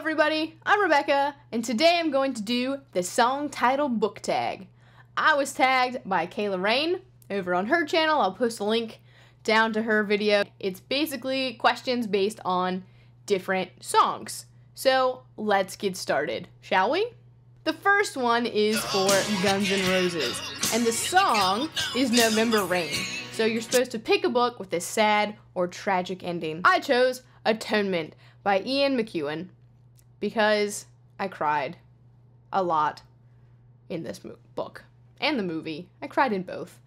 everybody, I'm Rebecca, and today I'm going to do the song title book tag. I was tagged by Kayla Rain over on her channel. I'll post a link down to her video. It's basically questions based on different songs. So let's get started, shall we? The first one is for Guns N' Roses, and the song is November Rain. So you're supposed to pick a book with a sad or tragic ending. I chose Atonement by Ian McEwan because I cried a lot in this book and the movie. I cried in both.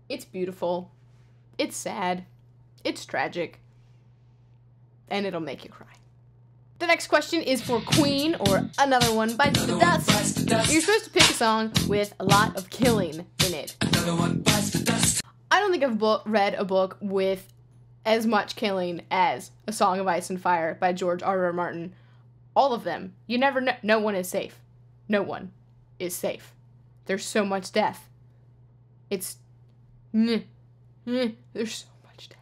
It's beautiful, it's sad, it's tragic, and it'll make you cry. The next question is for Queen, or Another One by the Dusk. You're supposed to pick a song with a lot of killing in it. I don't think I've read a book with as much killing as A Song of Ice and Fire by George R.R. Martin. All of them. You never know. No one is safe. No one is safe. There's so much death. There's so much death.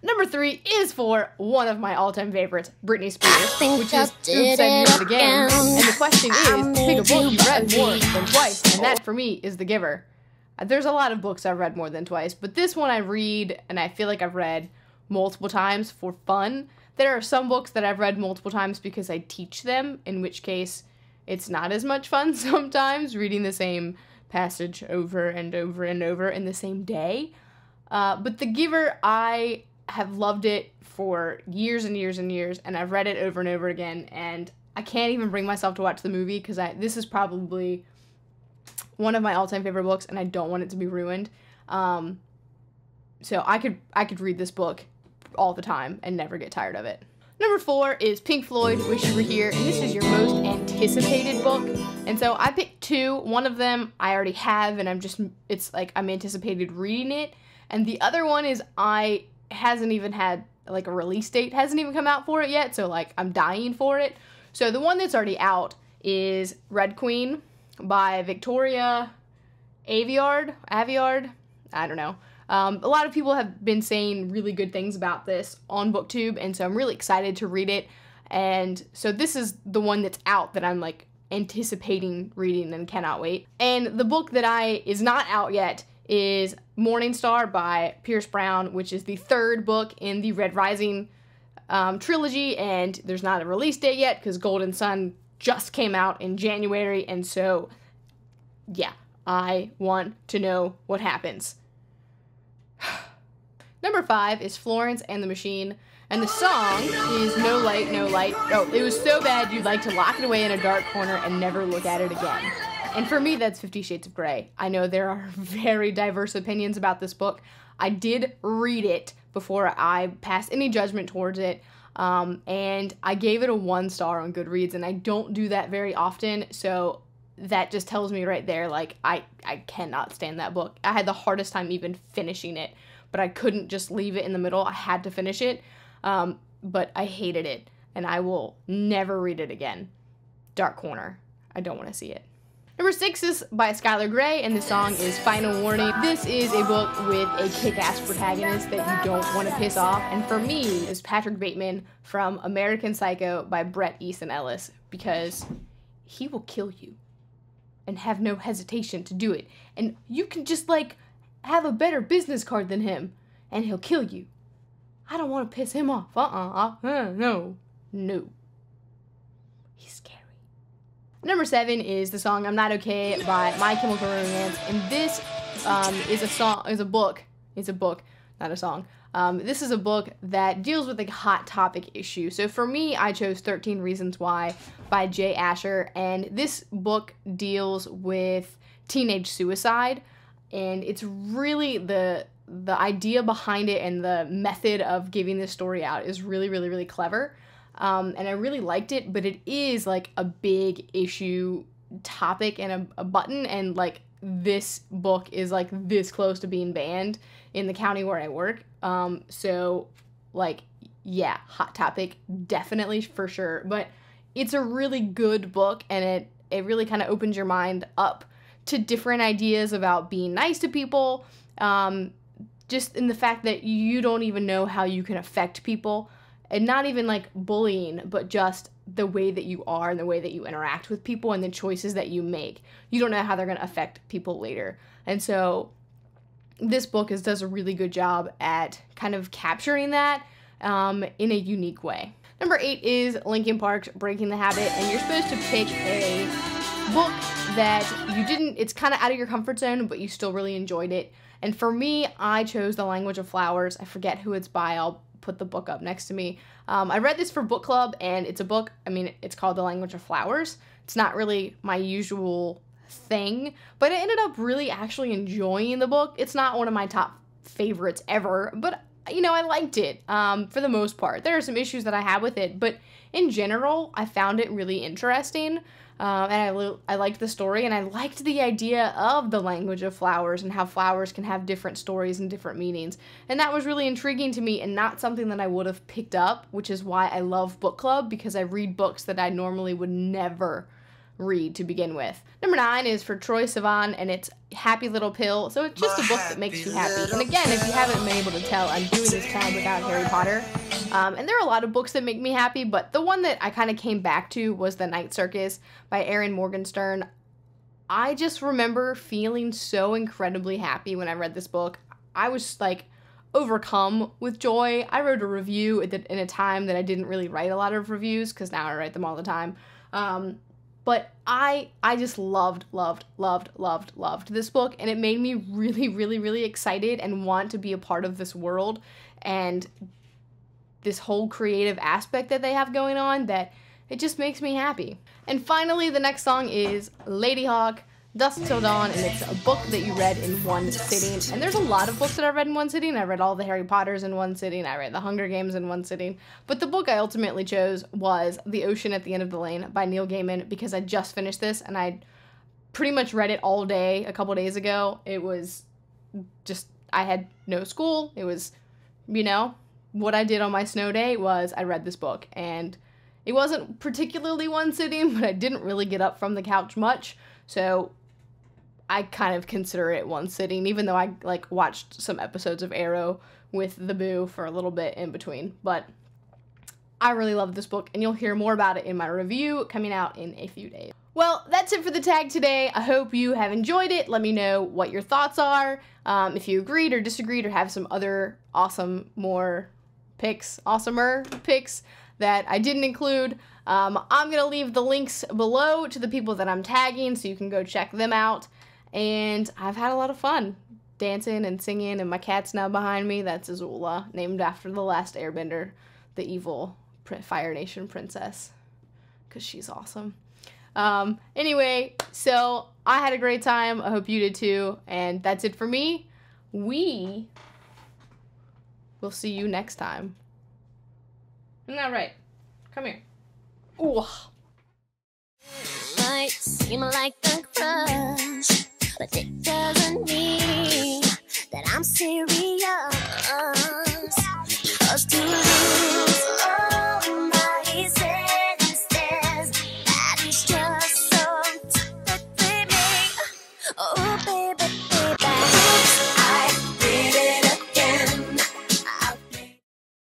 Number 3 is for one of my all-time favorites, Britney Spears, which is Oops, I Did It Again. And the question is, pick a book you've read more than twice, and that for me is The Giver. There's a lot of books I've read more than twice, but this one I read, and I feel like I've read multiple times for fun. There are some books that I've read multiple times because I teach them, in which case it's not as much fun sometimes, reading the same passage over and over and over in the same day. But The Giver, I have loved it for years and years and years, and I've read it over and over again, and I can't even bring myself to watch the movie because this is probably one of my all-time favorite books, and I don't want it to be ruined. So I could read this book all the time and never get tired of it. Number 4 is Pink Floyd, Wish You Were Here, and this is your most anticipated book. And so I picked 2. One of them I already have, and I'm anticipated reading it. And the other one is hasn't even had like a release date, hasn't even come out for it yet, so like I'm dying for it. So the one that's already out is Red Queen by Victoria Aveyard, I don't know. A lot of people have been saying really good things about this on BookTube, and so I'm really excited to read it. And so this is the one that's out that I'm like anticipating reading and cannot wait. And the book that is not out yet is Morning Star by Pierce Brown, which is the 3rd book in the Red Rising trilogy, and there's not a release date yet because Golden Sun just came out in January, and so yeah, I want to know what happens. Number 5 is Florence and the Machine, and the song is No Light, No Light. Oh, it was so bad you'd like to lock it away in a dark corner and never look at it again. And for me, that's 50 Shades of Grey. I know there are very diverse opinions about this book. I did read it before I passed any judgment towards it, and I gave it a 1 star on Goodreads, and I don't do that very often, so that just tells me right there, like, I cannot stand that book. I had the hardest time even finishing it, but I couldn't just leave it in the middle. I had to finish it, but I hated it, and I will never read it again. Dark Corner. I don't want to see it. Number 6 is by Skylar Grey, and the song is Final Warning. This is a book with a kick-ass protagonist that you don't want to piss off, and for me, is Patrick Bateman from American Psycho by Bret Easton Ellis, because he will kill you and have no hesitation to do it. And you can just, like, have a better business card than him, and he'll kill you. I don't want to piss him off. No. He's scary. Number 7 is the song I'm Not Okay by My Chemical Romance, and this is a book, not a song. This is a book that deals with a hot topic issue. So for me, I chose 13 Reasons Why by Jay Asher, and this book deals with teenage suicide, and it's really the idea behind it and the method of giving this story out is really, really, really clever. And I really liked it, but it is like a big issue topic and a button, and like this book is like this close to being banned in the county where I work. So like, yeah, hot topic, definitely for sure, but it's a really good book, and it really kind of opens your mind up to different ideas about being nice to people, just in the fact that you don't even know how you can affect people. And not even like bullying, but just the way that you are and the way that you interact with people and the choices that you make. You don't know how they're going to affect people later. And so this book does a really good job at kind of capturing that in a unique way. Number 8 is Linkin Park's Breaking the Habit, and you're supposed to pick a book that it's kind of out of your comfort zone, but you still really enjoyed it. And for me, I chose The Language of Flowers. I forget who it's by. I'll put the book up next to me. I read this for book club, and it's a book, it's called The Language of Flowers. It's not really my usual thing, but I ended up really actually enjoying the book. It's not one of my top favorites ever, but I liked it for the most part. There are some issues that I had with it, but in general, I found it really interesting. And I liked the story, and I liked the idea of the language of flowers and how flowers can have different stories and different meanings. And that was really intriguing to me and not something that I would have picked up, which is why I love book club, because I read books that I normally would never read to begin with. Number 9 is for Troye Sivan, and it's Happy Little Pill. So it's just a book that makes you happy. And again, if you haven't been able to tell, I'm doing this tag without Harry Potter. And there are a lot of books that make me happy, but the one that I kind of came back to was The Night Circus by Erin Morgenstern. I just remember feeling so incredibly happy when I read this book. I was like overcome with joy. I wrote a review in a time that I didn't really write a lot of reviews, because now I write them all the time. But I just loved this book, and it made me really excited and want to be a part of this world and this whole creative aspect that they have going on, that it just makes me happy. And finally, the next song is Lady Hawk, Dusk Till Dawn, and it's a book that you read in one sitting. And there's a lot of books that I read in one sitting. I read all the Harry Potters in one sitting. I read the Hunger Games in one sitting. But the book I ultimately chose was The Ocean at the End of the Lane by Neil Gaiman, because I just finished this and I pretty much read it all day a couple days ago. It was just, I had no school. It was, what I did on my snow day was I read this book, and it wasn't particularly one sitting, but I didn't really get up from the couch much. So I kind of consider it one sitting, even though I watched some episodes of Arrow with the Boo for a little bit in between. But I really love this book, and you'll hear more about it in my review coming out in a few days. Well, that's it for the tag today. I hope you have enjoyed it. Let me know what your thoughts are. If you agreed or disagreed or have some other awesomer picks that I didn't include. I'm going to leave the links below to the people that I'm tagging, so you can go check them out. And I've had a lot of fun dancing and singing, and my cat's now behind me. That's Azula, named after the last Airbender, the evil Fire Nation princess, because she's awesome. Anyway, so I had a great time. I hope you did too. And that's it for me. We will see you next time. Isn't that right? Come here. Ooh. Might seem like the crush.